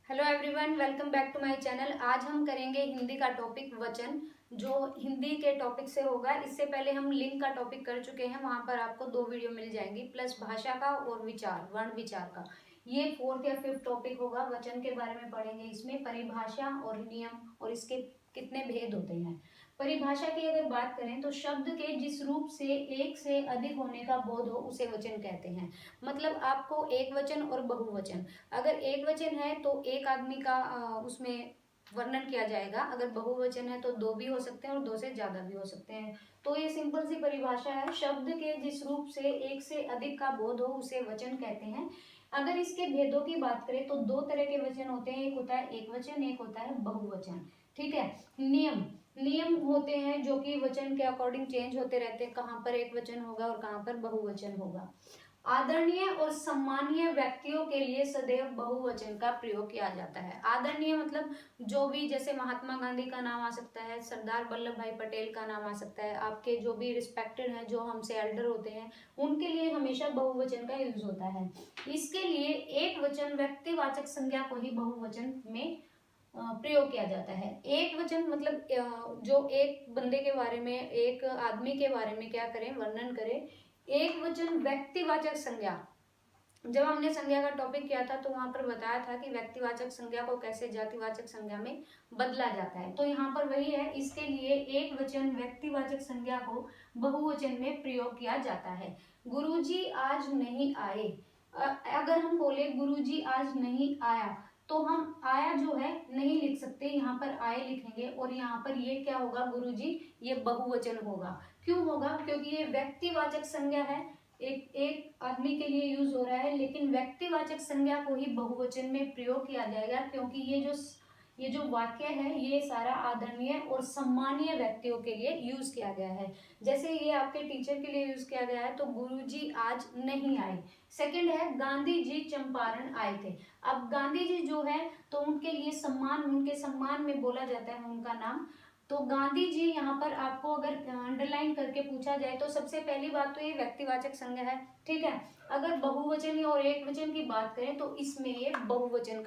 Hello everyone, welcome back to my channel. आज हम करेंगे हिंदी का टॉपिक वचन, जो हिंदी के टॉपिक से होगा। इससे पहले हम लिंग का टॉपिक कर चुके हैं, वहां पर आपको 2 वीडियो मिल जाएंगी, प्लस भाषा का और विचार, वर्ण विचार का। ये 4th या 5th टॉपिक होगा। वचन के बारे में पढ़ेंगे, इसमें परिभाषा और नियम और इसके कितने भेद होते हैं। परिभाषा की अगर बात करें तो शब्द के जिस रूप से एक से अधिक होने का बोध हो उसे वचन कहते हैं। मतलब आपको एक वचन और बहुवचन, अगर एक वचन है तो एक आदमी का उसमें वर्णन किया जाएगा। अगर बहुवचन है तो 2 भी हो सकते हैं और 2 से ज्यादा भी हो सकते हैं। तो ये सिंपल सी परिभाषा है। शब्द के जिस रूप से एक से अधिक का बोध हो उसे वचन कहते हैं। अगर इसके भेदों की बात करें तो 2 तरह के वचन होते हैं, एक होता है एक वचन, एक होता है बहुवचन। ठीक है। नियम नियम होते हैं जो कि वचन के अकॉर्डिंग चेंज होते रहते हैं, कहाँ पर एक वचन होगा और कहाँ पर बहुवचन होगा। आदरणीय और सम्मानीय व्यक्तियों के लिए सदैव बहुवचन का प्रयोग किया जाता है। आदरणीय मतलब जो भी, जैसे महात्मा गांधी का नाम आ सकता है, सरदार वल्लभ भाई पटेल का नाम आ सकता है, आपके जो भी रिस्पेक्टेड हैं, जो हमसे एल्डर होते हैं, उनके लिए हमेशा बहुवचन का यूज होता है। इसके लिए एक वचन व्यक्तिवाचक संज्ञा को ही बहुवचन में प्रयोग किया जाता है। एक वचन मतलब जो एक बंदे के बारे में, एक आदमी के बारे में क्या करें, वर्णन करें। एक वचन व्यक्तिवाचक संज्ञा, जब हमने संज्ञा का टॉपिक किया था तो वहां पर बताया था कि व्यक्तिवाचक संज्ञा को कैसे जातिवाचक संज्ञा में बदला जाता है। तो यहाँ पर वही है, इसके लिए एक वचन व्यक्तिवाचक संज्ञा को बहुवचन में प्रयोग किया जाता है। गुरुजी आज नहीं आए, अगर हम बोले गुरुजी आज नहीं आया तो हम आया जो है नहीं लिख सकते, यहाँ पर आए लिखेंगे और यहाँ पर ये क्या होगा, गुरुजी, ये बहुवचन होगा। क्यों होगा? क्योंकि ये व्यक्तिवाचक संज्ञा है, एक आदमी के लिए यूज हो रहा है, लेकिन व्यक्तिवाचक संज्ञा को ही बहुवचन में प्रयोग किया जाएगा, क्योंकि ये जो वाक्य है ये सारा आदरणीय और सम्मानीय व्यक्तियों के लिए यूज किया गया है। जैसे ये आपके टीचर के लिए यूज किया गया है, तो गुरुजी आज नहीं आए। सेकंड है, गांधी जी चंपारण आए थे। अब गांधी जी जो है तो उनके लिए सम्मान, उनके सम्मान में बोला जाता है उनका नाम। तो गांधी जी यहाँ पर आपको अगर अंडरलाइन करके पूछा जाए तो सबसे पहली बात तो ये व्यक्तिवाचक संज्ञा है। ठीक है। अगर बहुवचन और एक वचन की बात करें तो इसमें ये बहुवचन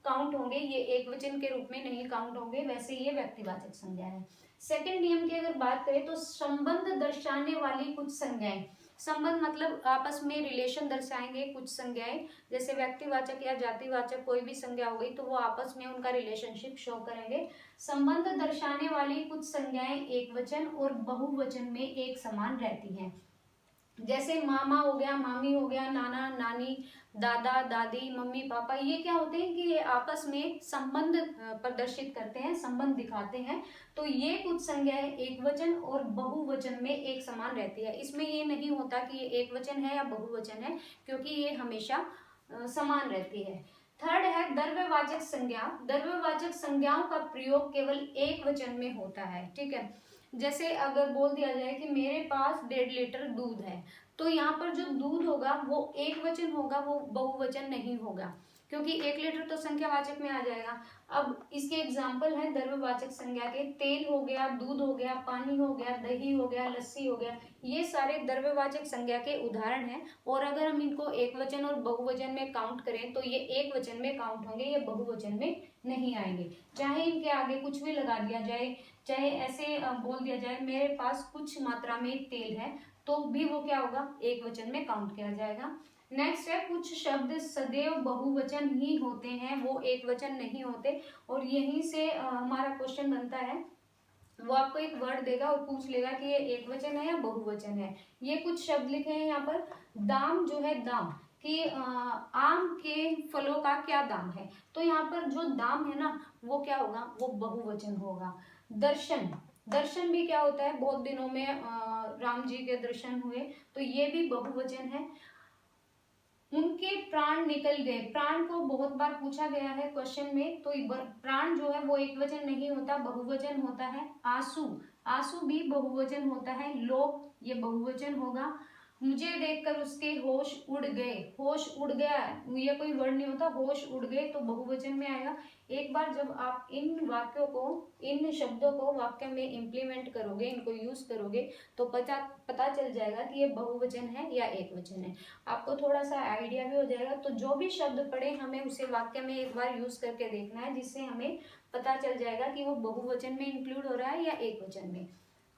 काउंट होंगे, ये एक वचन के रूप में नहीं काउंट होंगे, वैसे ये व्यक्तिवाचक संज्ञा है। सेकंड नियम की अगर बात करें तो संबंध दर्शाने वाली कुछ संज्ञाएं, संबंध मतलब आपस में रिलेशन दर्शाएंगे कुछ संज्ञाएं, जैसे व्यक्तिवाचक या जातिवाचक कोई भी संज्ञा हो गई तो वो आपस में उनका रिलेशनशिप शो करेंगे। संबंध दर्शाने वाली कुछ संज्ञाएं एक वचन और बहुवचन में एक समान रहती हैं। जैसे मामा हो गया, मामी हो गया, नाना नानी, दादा दादी, मम्मी पापा, ये क्या होते हैं कि ये आपस में संबंध प्रदर्शित करते हैं, संबंध दिखाते हैं। तो ये कुछ संज्ञाएं एक वचन और बहुवचन में एक समान रहती है। इसमें ये नहीं होता कि ये एक वचन है या बहुवचन है, क्योंकि ये हमेशा समान रहती है। थर्ड है द्रव्यवाचक संज्ञा। द्रव्यवाचक संज्ञाओं का प्रयोग केवल एक वचन में होता है। ठीक है। जैसे अगर बोल दिया जाए कि मेरे पास 1.5 लीटर दूध है, तो यहाँ पर जो दूध होगा वो एक वचन होगा, वो बहुवचन नहीं होगा, क्योंकि 1 लीटर तो संख्यावाचक में आ जाएगा। अब इसके एग्जाम्पल है द्रव्यवाचक संज्ञा के, तेल हो गया, दूध हो गया, पानी हो गया, दही हो गया, लस्सी हो गया, ये सारे द्रव्यवाचक संज्ञा के उदाहरण हैं। और अगर हम इनको एक वचन और बहुवचन में काउंट करें तो ये एक वचन में काउंट होंगे, ये बहुवचन में नहीं आएंगे। चाहे इनके आगे कुछ भी लगा दिया जाए, चाहे ऐसे बोल दिया जाए मेरे पास कुछ मात्रा में तेल है, तो भी वो क्या होगा, एक वचन में काउंट किया जाएगा। नेक्स्ट है, कुछ शब्द सदैव बहुवचन ही होते हैं, वो एक वचन नहीं होते। और यहीं से हमारा क्वेश्चन बनता है, वो आपको एक वर्ड देगा और पूछ लेगा कि ये एक वचन है या बहुवचन है। ये कुछ शब्द लिखे हैं यहाँ पर। दाम जो है, दाम कि आम के फलों का क्या दाम है, तो यहाँ पर जो दाम है ना वो क्या होगा, वो बहुवचन होगा। दर्शन, दर्शन भी क्या होता है, बहुत दिनों में राम जी के दर्शन हुए, तो ये भी बहुवचन है। उनके प्राण निकल गए, प्राण को बहुत बार पूछा गया है क्वेश्चन में, तो प्राण जो है वो एक वचन नहीं होता, बहुवचन होता है। आंसू, आंसू भी बहुवचन होता है। लोग, ये बहुवचन होगा। मुझे देखकर उसके होश उड़ गए। होश उड़ गया ये कोई वर्ड नहीं होता, होश उड़ गए तो बहुवचन में आएगा। एक बार जब आप इन वाक्यों को, इन शब्दों को वाक्य में इम्प्लीमेंट करोगे, इनको यूज करोगे, तो पता चल जाएगा कि ये बहुवचन है या एक वचन है। आपको थोड़ा सा आइडिया भी हो जाएगा। तो जो भी शब्द पढ़े हमें उसे वाक्य में एक बार यूज करके देखना है, जिससे हमें पता चल जाएगा कि वो बहुवचन में इंक्लूड हो रहा है या एक वचन में।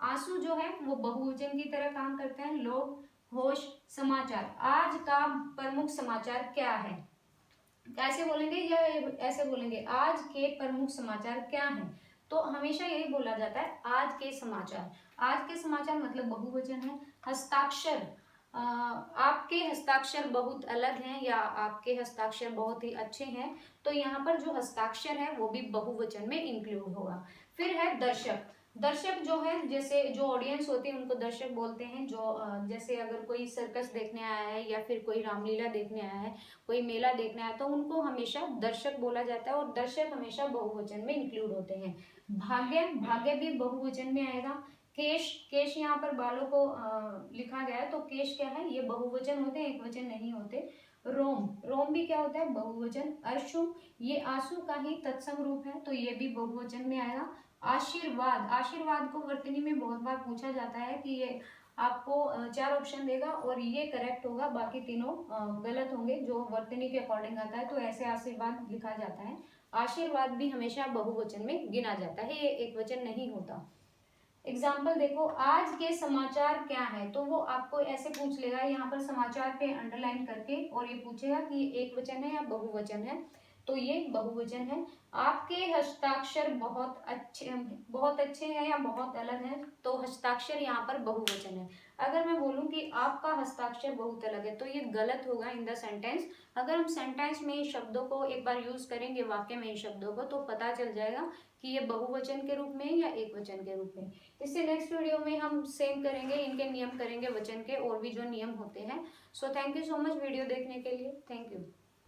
आंसू जो है वो बहुवचन की तरह काम करते हैं। लोग, होश, समाचार। आज का प्रमुख समाचार क्या है? कैसे बोलेंगे या ऐसे बोलेंगे, आज के प्रमुख समाचार क्या हैं? तो हमेशा यही बोला जाता है, आज के समाचार। आज के समाचार मतलब बहुवचन है। हस्ताक्षर, आपके हस्ताक्षर बहुत अलग हैं या आपके हस्ताक्षर बहुत ही अच्छे हैं, तो यहाँ पर जो हस्ताक्षर है वो भी बहुवचन में इंक्लूड होगा। फिर है दर्शक। दर्शक जो है, जैसे जो ऑडियंस होती है उनको दर्शक बोलते हैं। जो जैसे अगर कोई सर्कस देखने आया है या फिर कोई रामलीला देखने आया है, कोई मेला देखने आया, तो उनको हमेशा दर्शक बोला जाता है और दर्शक हमेशा बहुवचन में इंक्लूड होते हैं। भाग्य, भाग्य भी बहुवचन में आएगा। केश, केश यहाँ पर बालों को लिखा गया है, तो केश क्या है, ये बहुवचन होते हैं, एक वचन नहीं होते। रोम, रोम भी क्या होता है, बहुवचन। अश्रु, ये आंसू का ही तत्सम रूप है, तो ये भी बहुवचन में आएगा। आशीर्वाद, आशीर्वाद को वर्तनी में बहुत बार पूछा जाता है कि ये आपको 4 ऑप्शन देगा और ये करेक्ट होगा, बाकी तीनों गलत होंगे जो वर्तनी के अकॉर्डिंग आता है, तो ऐसे आशीर्वाद लिखा जाता है। आशीर्वाद भी हमेशा बहुवचन में गिना जाता है, ये एक वचन नहीं होता। एग्जाम्पल देखो, आज के समाचार क्या है, तो वो आपको ऐसे पूछ लेगा, यहाँ पर समाचार पे अंडरलाइन करके, और ये पूछेगा कि ये एक वचन है या बहुवचन है, तो ये बहुवचन है। आपके हस्ताक्षर बहुत अच्छे हैं या बहुत अलग हैं, तो हस्ताक्षर यहाँ पर बहुवचन है। अगर मैं बोलूँ कि आपका हस्ताक्षर बहुत अलग है, तो ये गलत होगा इन द सेंटेंस। अगर हम सेंटेंस में शब्दों को एक बार यूज करेंगे, वाक्य में इन शब्दों को, तो पता चल जाएगा कि ये बहुवचन के रूप में या एक वचन के रूप में। इससे नेक्स्ट वीडियो में हम सेम करेंगे, इनके नियम करेंगे वचन के, और भी जो नियम होते हैं। So thank you so much video देखने के लिए। Thank you.